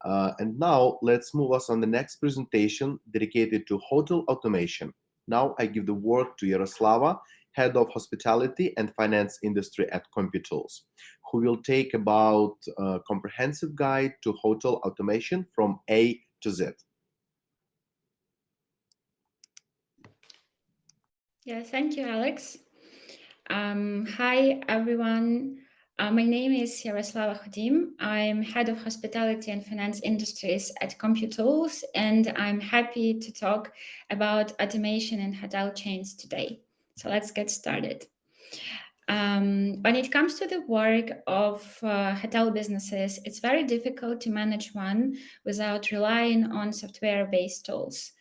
And now let's move us on the next presentation dedicated to hotel automation. Now I give the word to Yaroslava, Head of Hospitality and Finance Industry at Computools, who will take about a comprehensive guide to hotel automation from A to Z. Yeah, thank you, Alex. Hi, everyone. My name is Yaroslava Hudym. I'm Head of Hospitality and Finance Industries at Computools, and I'm happy to talk about automation in hotel chains today. So let's get started. When it comes to the work of hotel businesses, it's very difficult to manage one without relying on software-based tools.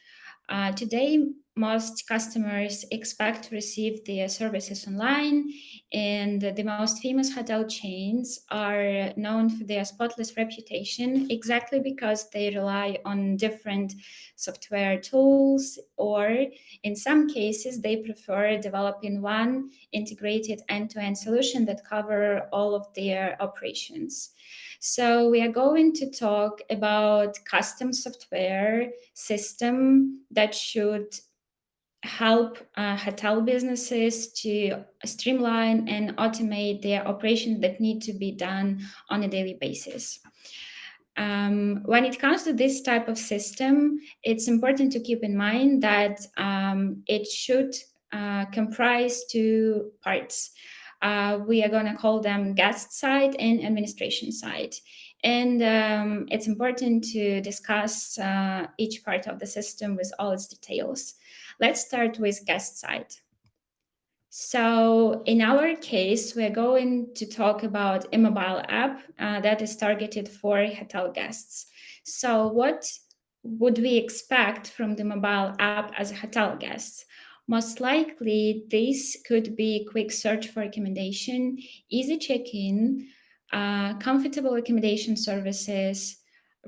Today, most customers expect to receive their services online, and the most famous hotel chains are known for their spotless reputation exactly because they rely on different software tools, or in some cases, they prefer developing one integrated end-to-end solution that cover all of their operations. So we are going to talk about custom software system that should help hotel businesses to streamline and automate their operations that need to be done on a daily basis. When it comes to this type of system, it's important to keep in mind that it should comprise two parts. We are going to call them guest side and administration side. And it's important to discuss each part of the system with all its details. Let's start with guest side. So in our case, we're going to talk about a mobile app that is targeted for hotel guests. So what would we expect from the mobile app as a hotel guest? Most likely, this could be quick search for accommodation, easy check-in, comfortable accommodation services,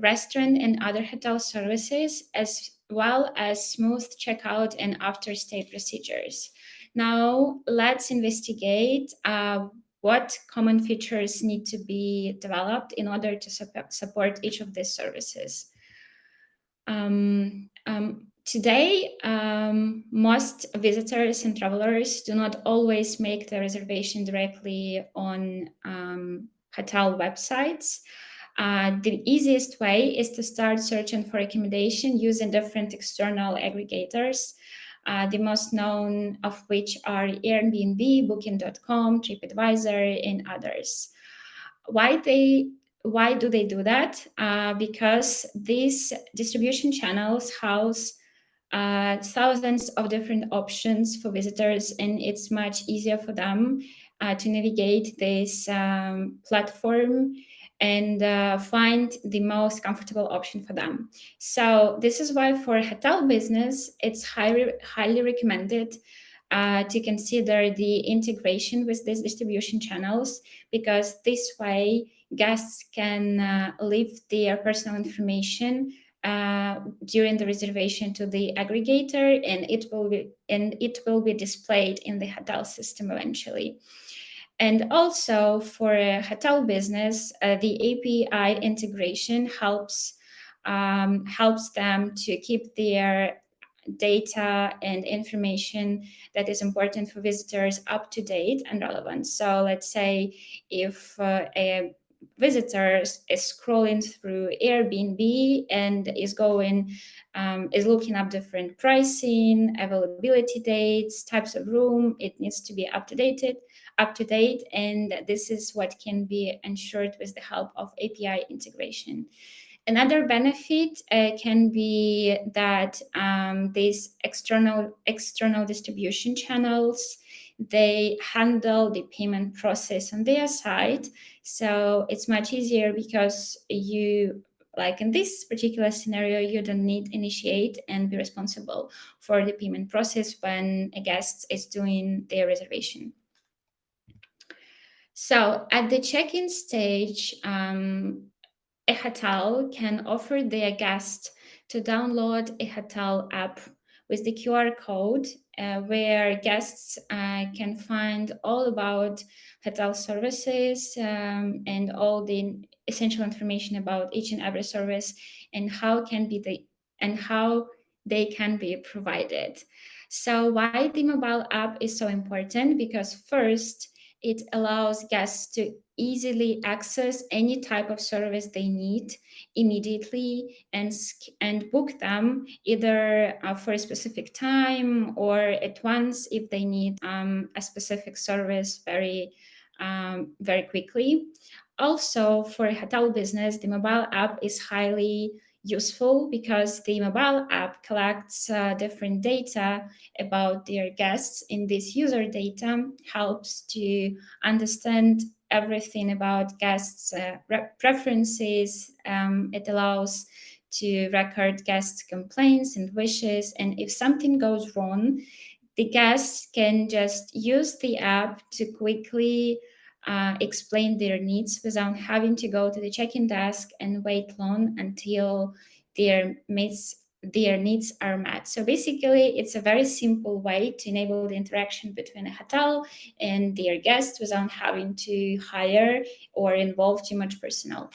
restaurant and other hotel services, as well as smooth checkout and after-stay procedures. Now, let's investigate what common features need to be developed in order to support each of these services. Today, most visitors and travelers do not always make the reservation directly on hotel websites. The easiest way is to start searching for accommodation using different external aggregators. The most known of which are Airbnb, Booking.com, TripAdvisor, and others. Why do they do that? Because these distribution channels house thousands of different options for visitors, and it's much easier for them to navigate this platform and find the most comfortable option for them. So this is why for hotel business, it's highly recommended to consider the integration with these distribution channels, because this way guests can leave their personal information during the reservation to the aggregator, and it will be displayed in the hotel system eventually. And also for a hotel business, the API integration helps them to keep their data and information that is important for visitors up to date and relevant. So let's say if a visitor is scrolling through Airbnb and is looking up different pricing, availability dates, types of room, it needs to be up to date, and this is what can be ensured with the help of API integration. Another benefit can be that these external distribution channels, they handle the payment process on their side. So it's much easier because you, like in this particular scenario, you don't need to initiate and be responsible for the payment process when a guest is doing their reservation. So at the check-in stage, a hotel can offer their guests to download a hotel app with the QR code where guests can find all about hotel services and all the essential information about each and every service and how they can be provided. So why the mobile app is so important? Because first, it allows guests to easily access any type of service they need immediately and book them either for a specific time or at once if they need a specific service very quickly. Also, for a hotel business, the mobile app is highly useful because the mobile app collects different data about their guests, and this user data helps to understand everything about guests' preferences. It allows to record guests' complaints and wishes, and if something goes wrong, the guests can just use the app to quickly explain their needs without having to go to the check-in desk and wait long until their needs are met. So basically, it's a very simple way to enable the interaction between a hotel and their guests without having to hire or involve too much personnel.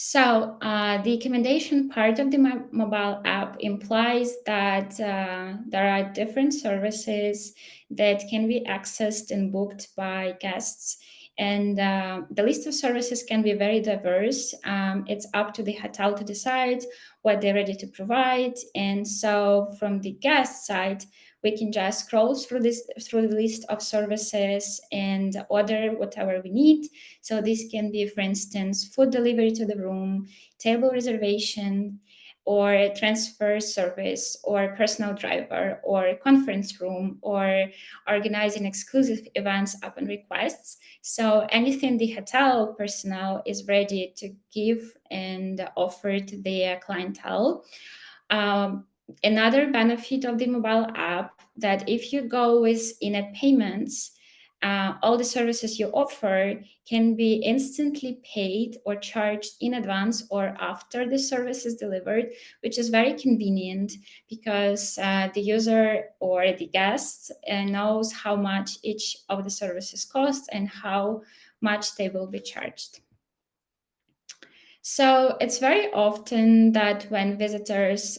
So the accommodation part of the mobile app implies that there are different services that can be accessed and booked by guests. And the list of services can be very diverse. It's up to the hotel to decide what they're ready to provide. And so from the guest side, we can just scroll through the list of services and order whatever we need. So this can be, for instance, food delivery to the room, table reservation, or transfer service, or personal driver, or conference room, or organizing exclusive events upon requests. So anything the hotel personnel is ready to give and offer to their clientele. Another benefit of the mobile app that if you go with in-app payments, all the services you offer can be instantly paid or charged in advance or after the service is delivered, which is very convenient because the user or the guest knows how much each of the services cost and how much they will be charged. So it's very often that when visitors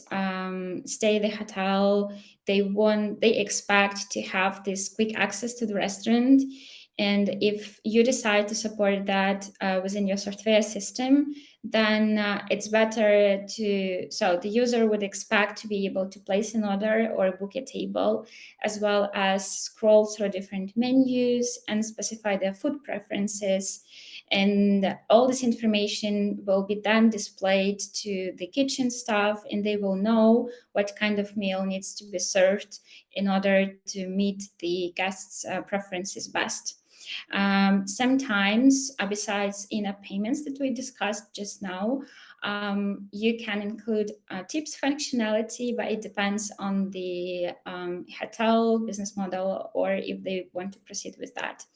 stay at the hotel, they expect to have this quick access to the restaurant. And if you decide to support that within your software system, then it's better so the user would expect to be able to place an order or book a table, as well as scroll through different menus and specify their food preferences. And all this information will be then displayed to the kitchen staff, and they will know what kind of meal needs to be served in order to meet the guests' preferences best. Sometimes, besides in-app payments that we discussed just now, you can include tips functionality, but it depends on the hotel business model or if they want to proceed with that.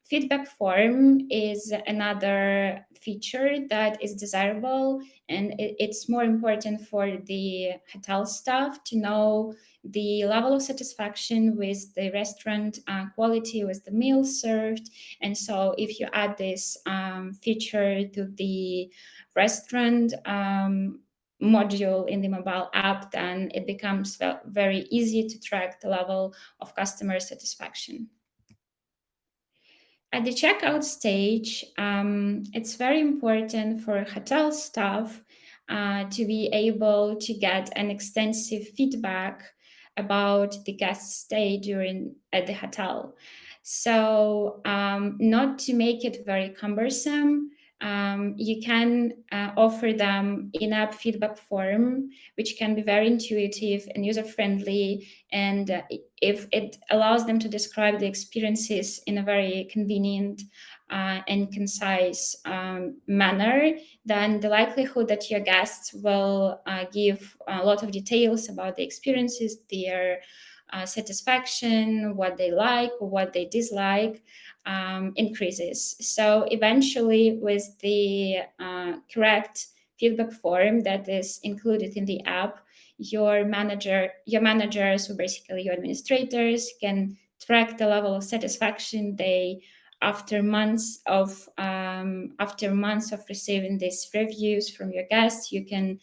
Feedback form is another feature that is desirable, and it's more important for the hotel staff to know the level of satisfaction with the restaurant quality, with the meals served. And so if you add this feature to the restaurant module in the mobile app, then it becomes very easy to track the level of customer satisfaction. At the checkout stage, it's very important for hotel staff to be able to get an extensive feedback about the guest stay at the hotel. So, not to make it very cumbersome, you can offer them in-app feedback form, which can be very intuitive and user-friendly. And if it allows them to describe the experiences in a very convenient and concise manner, then the likelihood that your guests will give a lot of details about the experiences, their satisfaction, what they like, what they dislike, increases. So eventually, with the correct feedback form that is included in the app, your managers, or basically your administrators, can track the level of satisfaction they after months of receiving these reviews from your guests, you can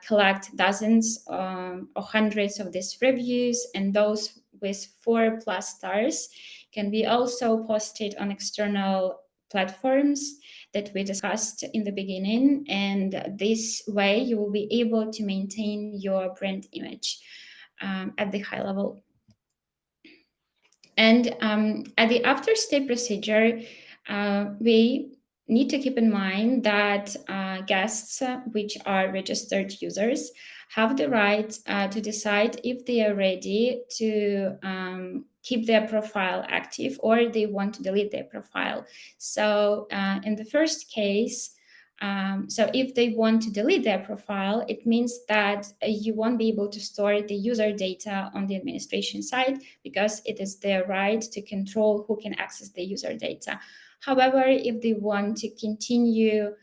collect dozens or hundreds of these reviews, and those with 4+ stars can be also posted on external platforms that we discussed in the beginning. And this way you will be able to maintain your brand image at the high level. And at the after stay procedure, we need to keep in mind that guests, which are registered users, have the right to decide if they are ready to keep their profile active or they want to delete their profile. So in the first case, so if they want to delete their profile, it means that you won't be able to store the user data on the administration side, because it is their right to control who can access the user data. However, if they want to continue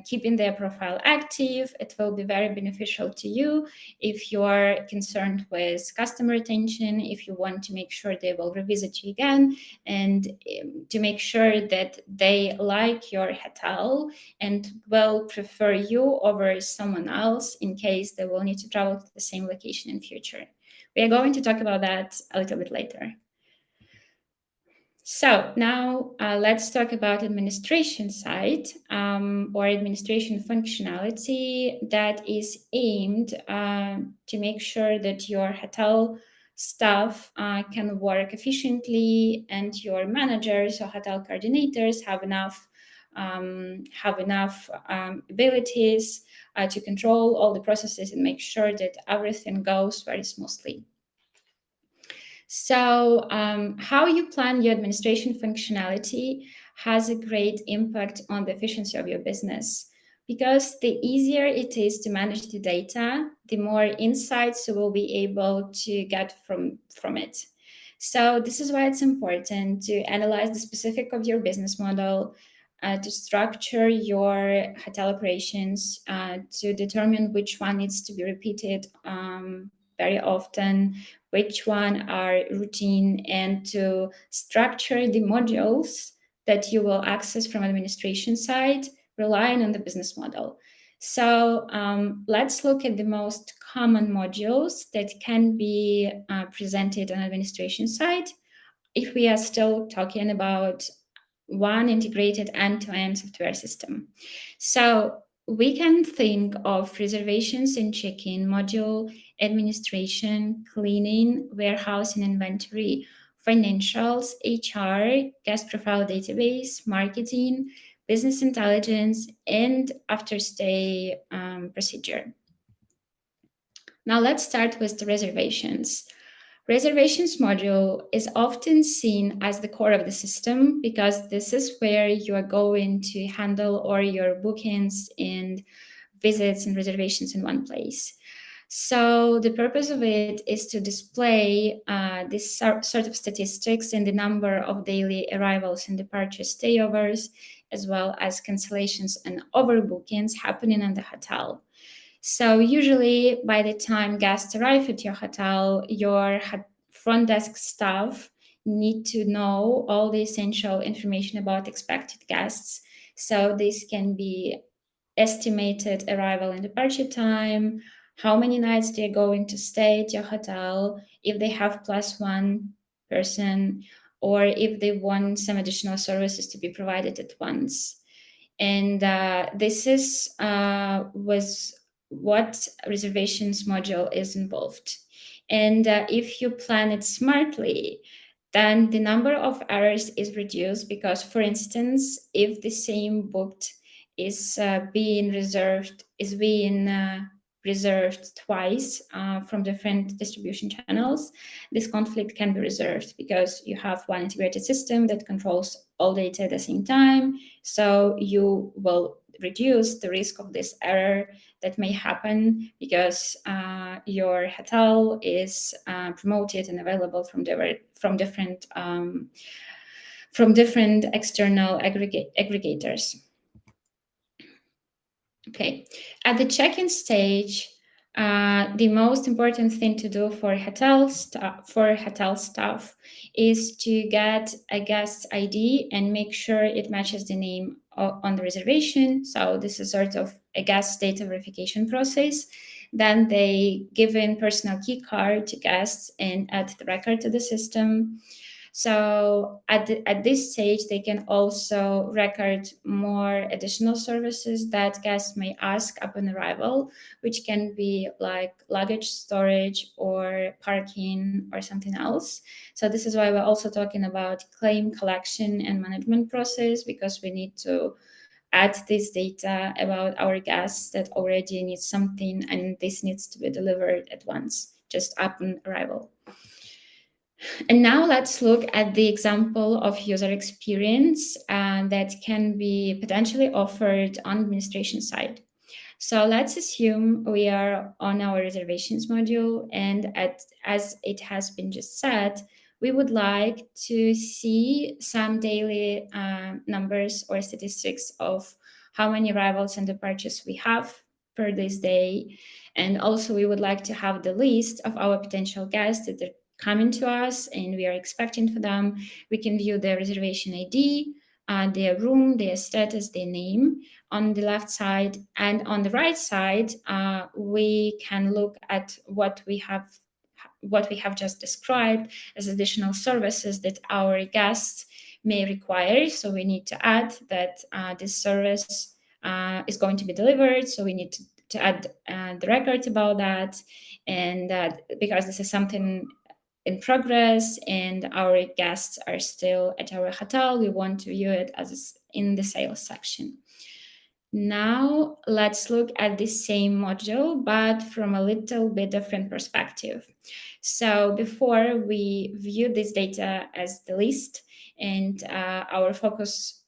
keeping their profile active, it will be very beneficial to you if you are concerned with customer retention, if you want to make sure they will revisit you again, and to make sure that they like your hotel and will prefer you over someone else in case they will need to travel to the same location in future. We are going to talk about that a little bit later. So now let's talk about administration side or administration functionality that is aimed to make sure that your hotel staff can work efficiently, and your managers or hotel coordinators have enough abilities to control all the processes and make sure that everything goes very smoothly. So how you plan your administration functionality has a great impact on the efficiency of your business, because the easier it is to manage the data, the more insights you will be able to get from it. So this is why it's important to analyze the specific of your business model, to structure your hotel operations, to determine which one needs to be repeated very often, which one are routine, and to structure the modules that you will access from administration side, relying on the business model. So let's look at the most common modules that can be presented on administration side if we are still talking about one integrated end-to-end software system. So we can think of reservations and check-in module, administration, cleaning, warehouse and inventory, financials, HR, guest profile database, marketing, business intelligence, and after-stay procedure. Now let's start with the reservations. Reservations module is often seen as the core of the system, because this is where you are going to handle all your bookings and visits and reservations in one place. So the purpose of it is to display this sort of statistics in the number of daily arrivals and departure stayovers, as well as cancellations and overbookings happening in the hotel. So usually by the time guests arrive at your hotel, your front desk staff need to know all the essential information about expected guests. So this can be estimated arrival and departure time, how many nights they're going to stay at your hotel, if they have +1 person, or if they want some additional services to be provided at once. And this is was what reservations module is involved. And if you plan it smartly, then the number of errors is reduced, because, for instance, if the same booked is being reserved twice from different distribution channels, this conflict can be resolved because you have one integrated system that controls all data at the same time. So you will reduce the risk of this error that may happen because your hotel is promoted and available from different external aggregators. Okay, at the check-in stage, The most important thing to do for hotel staff is to get a guest ID and make sure it matches the name on the reservation. So this is sort of a guest data verification process. Then they give in personal key card to guests and add the record to the system. So at this stage, they can also record more additional services that guests may ask upon arrival, which can be like luggage storage or parking or something else. So this is why we're also talking about claim collection and management process, because we need to add this data about our guests that already need something, and this needs to be delivered at once, just upon arrival. And now let's look at the example of user experience that can be potentially offered on administration side. So let's assume we are on our reservations module, and as it has been just said, we would like to see some daily numbers or statistics of how many arrivals and departures we have per this day. And also we would like to have the list of our potential guests that are coming to us and we are expecting for them. We can view their reservation ID, their room, their status, their name on the left side, and on the right side we can look at what we have just described as additional services that our guests may require. So we need to add that this service is going to be delivered, so we need to add the record about that. And because this is something in progress and our guests are still at our hotel, we want to view it as in the sales section. Now let's look at the same module, but from a little bit different perspective. So before we view this data as the list, and our focus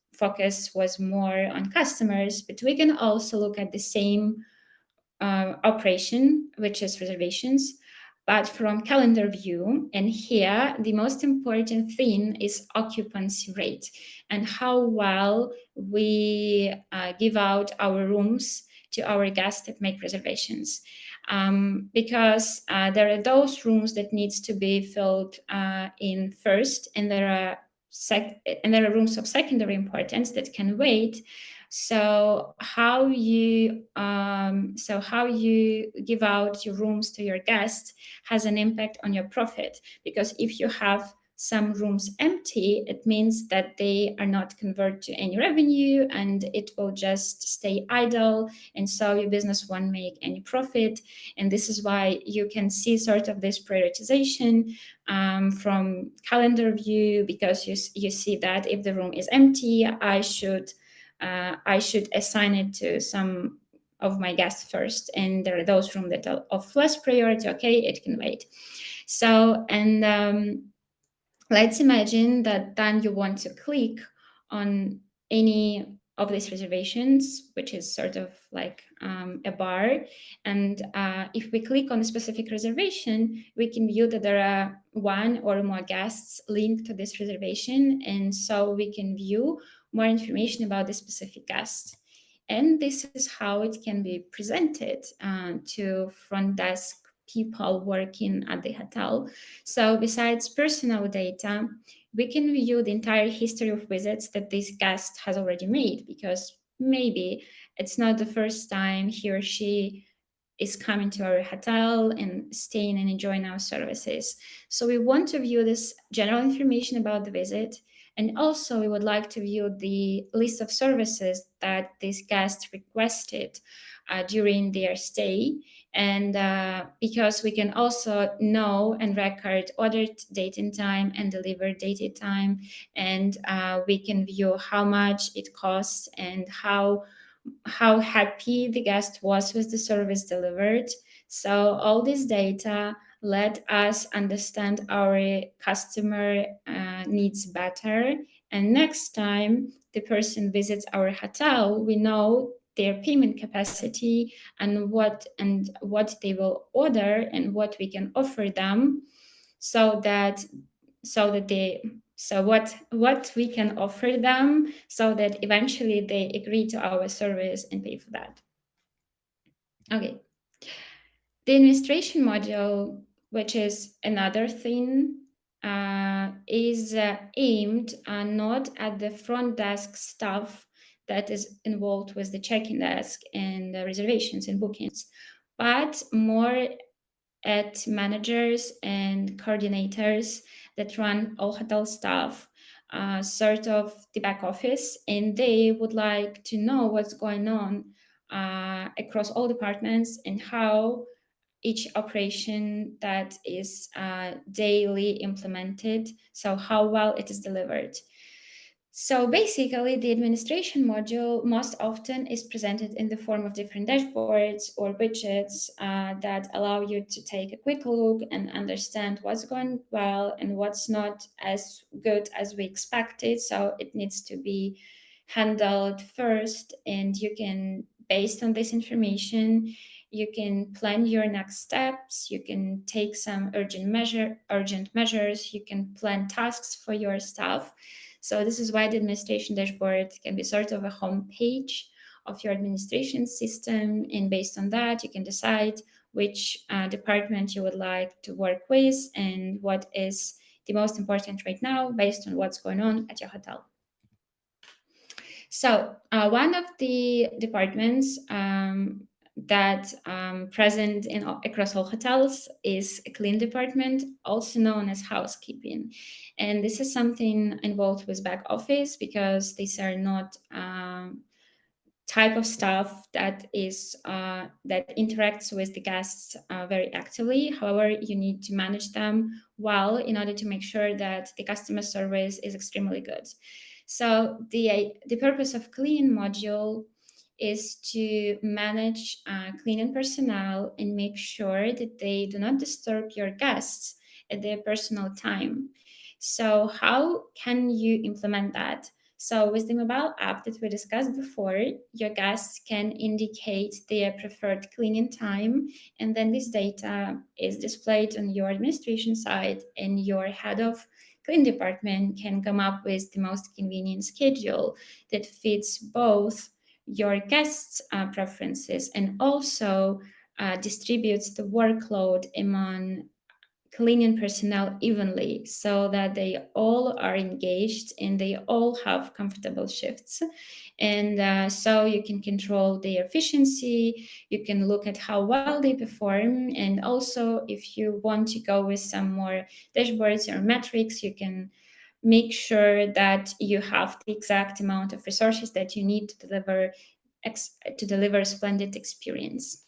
was more on customers, but we can also look at the same operation, which is reservations, but from calendar view. And here, the most important thing is occupancy rate and how well we give out our rooms to our guests that make reservations. Because there are those rooms that needs to be filled in first, and there are rooms of secondary importance that can wait. So how you give out your rooms to your guests has an impact on your profit, because if you have some rooms empty, it means that they are not converted to any revenue and it will just stay idle, and so your business won't make any profit. And this is why you can see sort of this prioritization from calendar view, because you see that if the room is empty, I should assign it to some of my guests first, and there are those rooms that are of less priority. Okay, it can wait. So, and let's imagine that then you want to click on any of these reservations, which is sort of like a bar. And if we click on a specific reservation, we can view that there are one or more guests linked to this reservation. And so we can view more information about the specific guest. And this is how it can be presented to front desk people working at the hotel. So besides personal data, we can view the entire history of visits that this guest has already made, because maybe it's not the first time he or she is coming to our hotel and staying and enjoying our services. So we want to view this general information about the visit. And also we would like to view the list of services that this guest requested during their stay. And because we can also know and record ordered date and time and delivered date and time, and we can view how much it costs and how happy the guest was with the service delivered. So all this data let us understand our customer needs better. And next time the person visits our hotel, we know their payment capacity and what they will order and what we can offer them, so that they so what we can offer them, so that eventually they agree to our service and pay for that. Okay. The administration module, which is another thing, is aimed not at the front desk staff that is involved with the check-in desk and the reservations and bookings, but more at managers and coordinators that run all hotel staff, sort of the back office, and they would like to know what's going on across all departments and how each operation that is daily implemented, so how well it is delivered. So basically, the administration module most often is presented in the form of different dashboards or widgets that allow you to take a quick look and understand what's going well and what's not as good as we expected. So it needs to be handled first, and you can, based on this information, you can plan your next steps, you can take some urgent measures, you can plan tasks for your staff. So this is why the administration dashboard can be sort of a home page of your administration system, and based on that you can decide which department you would like to work with and what is the most important right now based on what's going on at your hotel. So one of the departments that present in across all hotels is a clean department, also known as housekeeping, and this is something involved with back office because these are not type of staff that is that interacts with the guests very actively. However, you need to manage them well in order to make sure that the customer service is extremely good. So the purpose of cleaning module is to manage cleaning personnel and make sure that they do not disturb your guests at their personal time. So how can you implement that? So with the mobile app that we discussed before, your guests can indicate their preferred cleaning time, and then this data is displayed on your administration side, and your head of clean department can come up with the most convenient schedule that fits both your guests' preferences and also distributes the workload among cleaning personnel evenly so that they all are engaged and they all have comfortable shifts. And so you can control their efficiency, you can look at how well they perform, and also if you want to go with some more dashboards or metrics, you can make sure that you have the exact amount of resources that you need to deliver a splendid experience.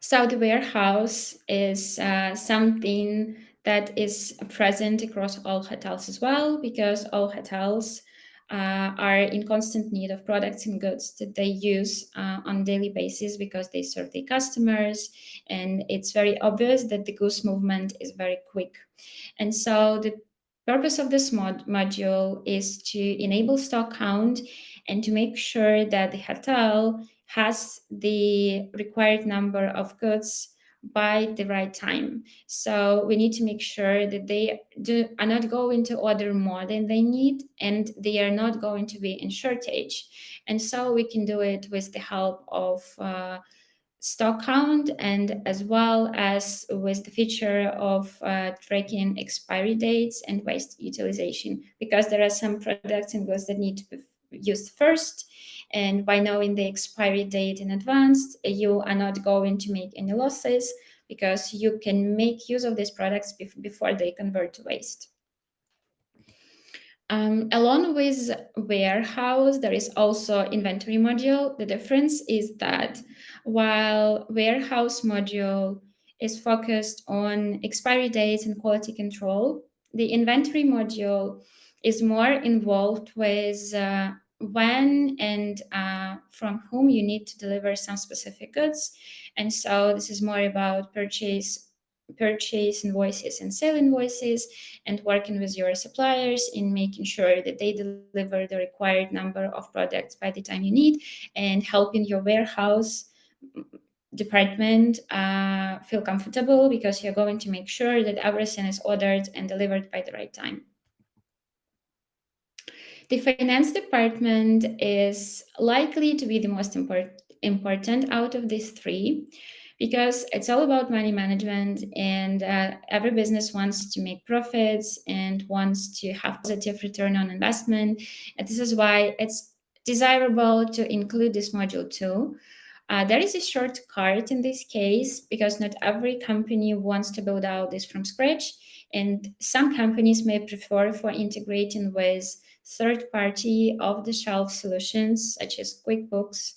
So the warehouse is something that is present across all hotels as well, because all hotels are in constant need of products and goods that they use on a daily basis because they serve their customers, and it's very obvious that the goods movement is very quick. And so the purpose of this module is to enable stock count and to make sure that the hotel has the required number of goods by the right time. So we need to make sure that are not going to order more than they need, and they are not going to be in shortage. And so we can do it with the help of stock count, and as well as with the feature of tracking expiry dates and waste utilization, because there are some products and goods that need to be used first, and by knowing the expiry date in advance, you are not going to make any losses because you can make use of these products before they convert to waste. Along with warehouse, there is also inventory module. The difference is that while warehouse module is focused on expiry dates and quality control, the inventory module is more involved with when and from whom you need to deliver some specific goods. And so this is more about purchase invoices and sale invoices, and working with your suppliers in making sure that they deliver the required number of products by the time you need, and helping your warehouse department feel comfortable because you're going to make sure that everything is ordered and delivered by the right time. The finance department is likely to be the most important out of these three, because it's all about money management, and every business wants to make profits and wants to have positive return on investment. And this is why it's desirable to include this module too. There is a shortcut in this case because not every company wants to build out this from scratch, and some companies may prefer for integrating with third-party off-the-shelf solutions such as QuickBooks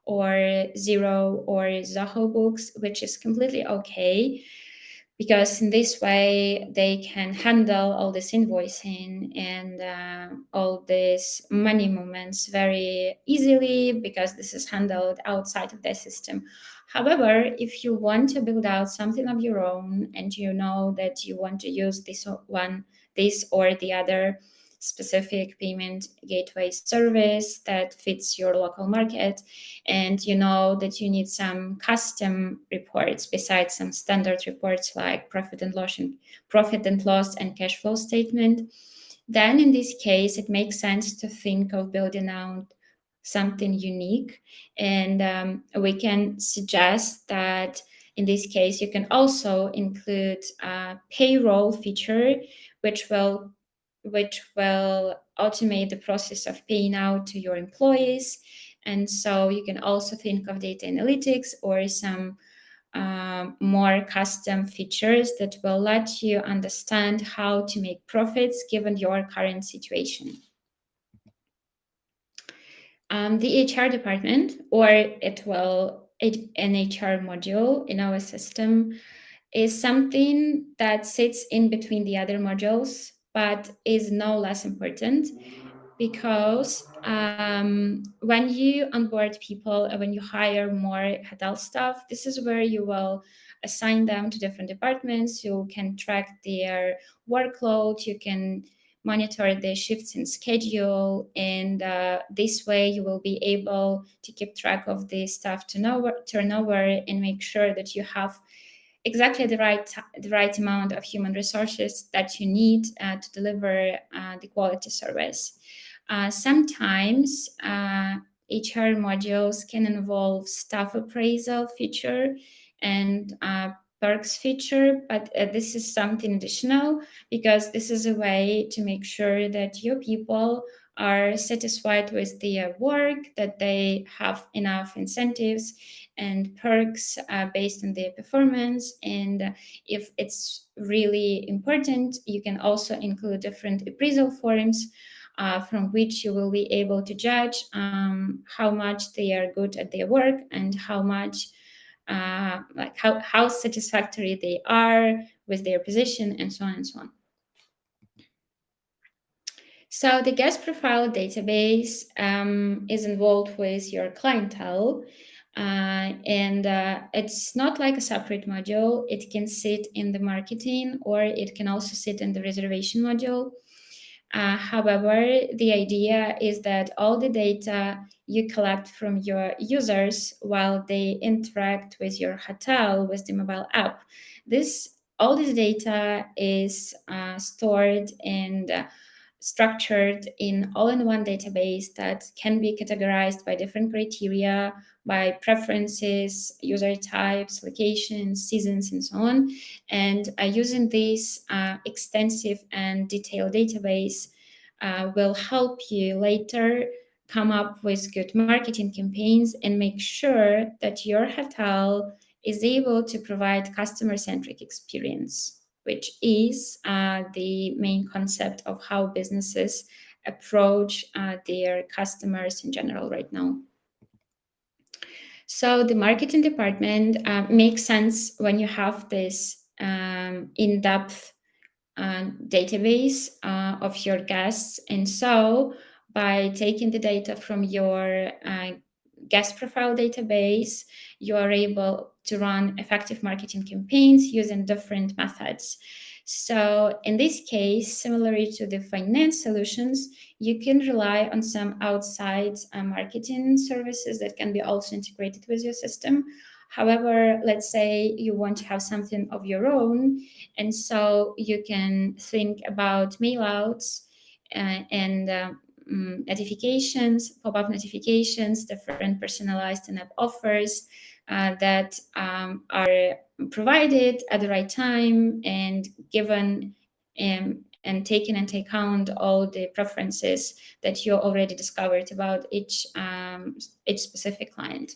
or Zero or Zoho Books, which is completely okay because in this way they can handle all this invoicing and all these money movements very easily because this is handled outside of the system. However, if you want to build out something of your own and you know that you want to use this or the other specific payment gateway service that fits your local market, and you know that you need some custom reports besides some standard reports like profit and loss and cash flow statement, then in this case it makes sense to think of building out something unique. And we can suggest that in this case you can also include a payroll feature which will automate the process of paying out to your employees. And so you can also think of data analytics or some more custom features that will let you understand how to make profits given your current situation. The HR department, or an HR module in our system, is something that sits in between the other modules, but is no less important because when you onboard people and when you hire more hotel staff, this is where you will assign them to different departments. You can track their workload, you can monitor their shifts in schedule, and this way you will be able to keep track of the staff turnover and make sure that you have exactly the right amount of human resources that you need to deliver the quality service. Sometimes HR modules can involve staff appraisal feature and perks feature, but this is something additional because this is a way to make sure that your people are satisfied with their work, that they have enough incentives and perks based on their performance. And if it's really important, you can also include different appraisal forms from which you will be able to judge how much they are good at their work and how much how satisfactory they are with their position, and so on and so on. So the guest profile database is involved with your clientele, and it's not like a separate module. It can sit in the marketing, or it can also sit in the reservation module. However, the idea is that all the data you collect from your users while they interact with your hotel with the mobile app, all this data is stored and structured in all-in-one database that can be categorized by different criteria, by preferences, user types, locations, seasons, and so on. And using this extensive and detailed database will help you later come up with good marketing campaigns and make sure that your hotel is able to provide customer-centric experience, which is the main concept of how businesses approach their customers in general right now. So the marketing department makes sense when you have this in-depth database of your guests. And so by taking the data from your guest profile database, you are able to run effective marketing campaigns using different methods. So in this case, similarly to the finance solutions, you can rely on some outside marketing services that can be also integrated with your system. However, let's say you want to have something of your own, and so you can think about mailouts and notifications, pop-up notifications, different personalized in-app offers that are provided at the right time and given and taken into account all the preferences that you already discovered about each specific client.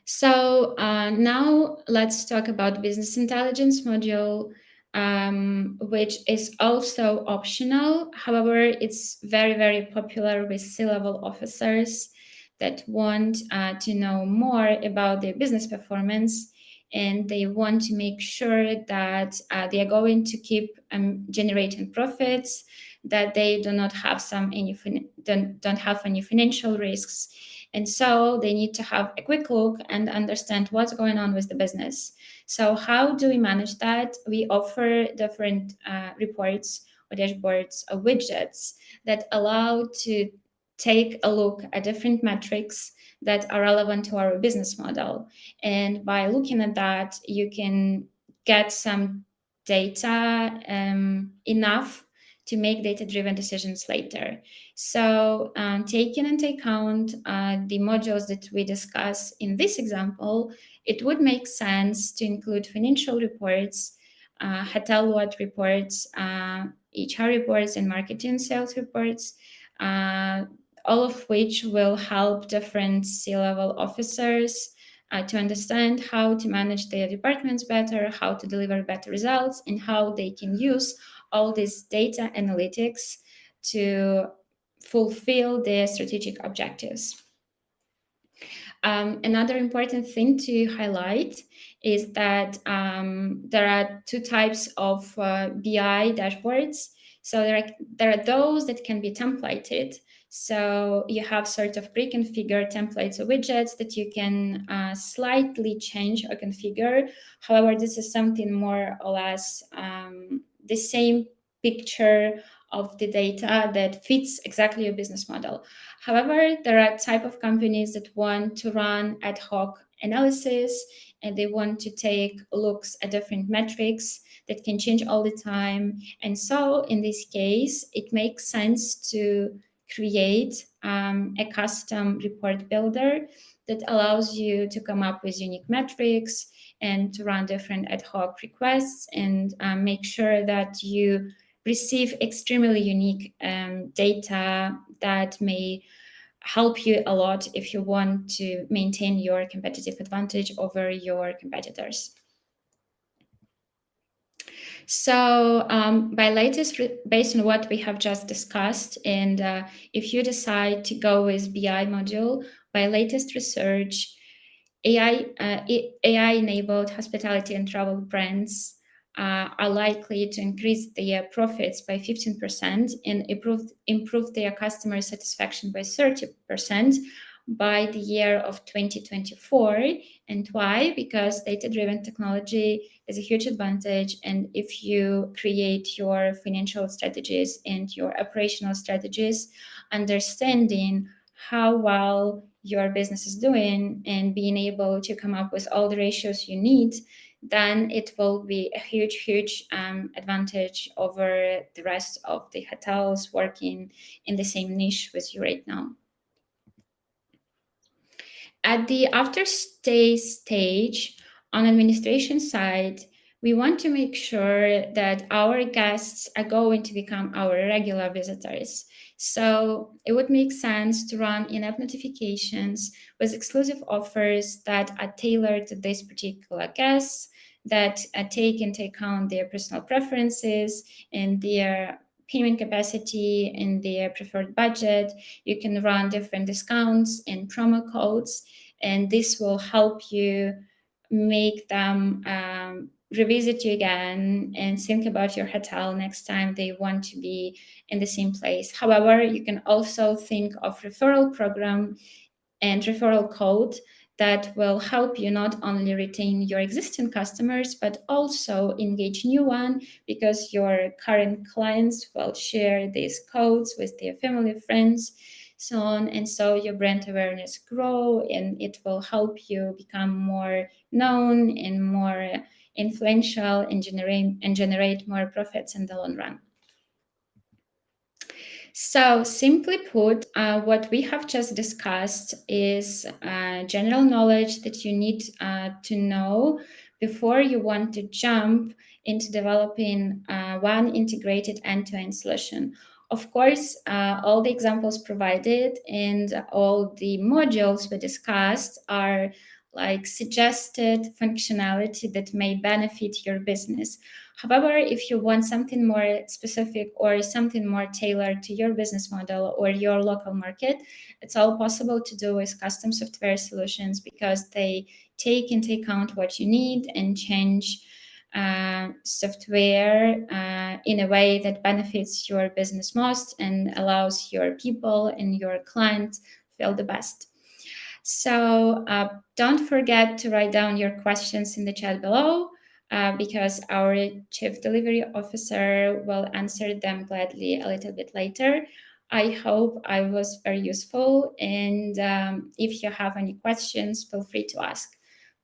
So now let's talk about business intelligence module, which is also optional. However, it's very, very popular with C-level officers that want to know more about their business performance, and they want to make sure that they are going to keep generating profits, that they do not have don't have any financial risks. And so they need to have a quick look and understand what's going on with the business. So how do we manage that? We offer different reports or dashboards or widgets that allow to take a look at different metrics that are relevant to our business model. And by looking at that, you can get some data enough to make data-driven decisions later. So taking into account the modules that we discuss in this example, it would make sense to include financial reports, hotel load reports, HR reports, and marketing sales reports, all of which will help different C-level officers to understand how to manage their departments better, how to deliver better results, and how they can use all this data analytics to fulfill their strategic objectives. Another important thing to highlight is that there are two types of BI dashboards. So there are those that can be templated. So you have sort of pre-configured templates or widgets that you can slightly change or configure. However, this is something more or less the same picture of the data that fits exactly your business model. However, there are type of companies that want to run ad hoc analysis and they want to take looks at different metrics that can change all the time. And so in this case, it makes sense to create a custom report builder that allows you to come up with unique metrics and to run different ad hoc requests and make sure that you receive extremely unique data that may help you a lot if you want to maintain your competitive advantage over your competitors. So based on what we have just discussed, and if you decide to go with BI module, by latest research, AI-enabled hospitality and travel brands are likely to increase their profits by 15% and improve their customer satisfaction by 30% by the year of 2024. And why? Because data-driven technology is a huge advantage. And if you create your financial strategies and your operational strategies, understanding how well your business is doing and being able to come up with all the ratios you need, then it will be a huge advantage over the rest of the hotels working in the same niche with you right now. At the after stay stage, on administration side, we want to make sure that our guests are going to become our regular visitors. So it would make sense to run in-app notifications with exclusive offers that are tailored to this particular guests, that take into account their personal preferences and their payment capacity and their preferred budget. You can run different discounts and promo codes, and this will help you make them revisit you again and think about your hotel next time they want to be in the same place. However, you can also think of referral program and referral code that will help you not only retain your existing customers, but also engage new one, because your current clients will share these codes with their family, friends, so on. And so your brand awareness grow, and it will help you become more known and more influential and generate more profits in the long run. So, simply put, what we have just discussed is general knowledge that you need to know before you want to jump into developing one integrated end-to-end solution. Of course, all the examples provided and all the modules we discussed are like suggested functionality that may benefit your business. However, if you want something more specific or something more tailored to your business model or your local market, it's all possible to do with custom software solutions because they take into account what you need and change software in a way that benefits your business most and allows your people and your clients feel the best. So don't forget to write down your questions in the chat below because our Chief Delivery Officer will answer them gladly a little bit later. I hope I was very useful, and if you have any questions, feel free to ask.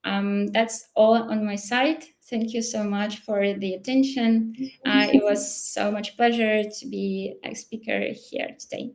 That's all on my side. Thank you so much for the attention. It was so much pleasure to be a speaker here today.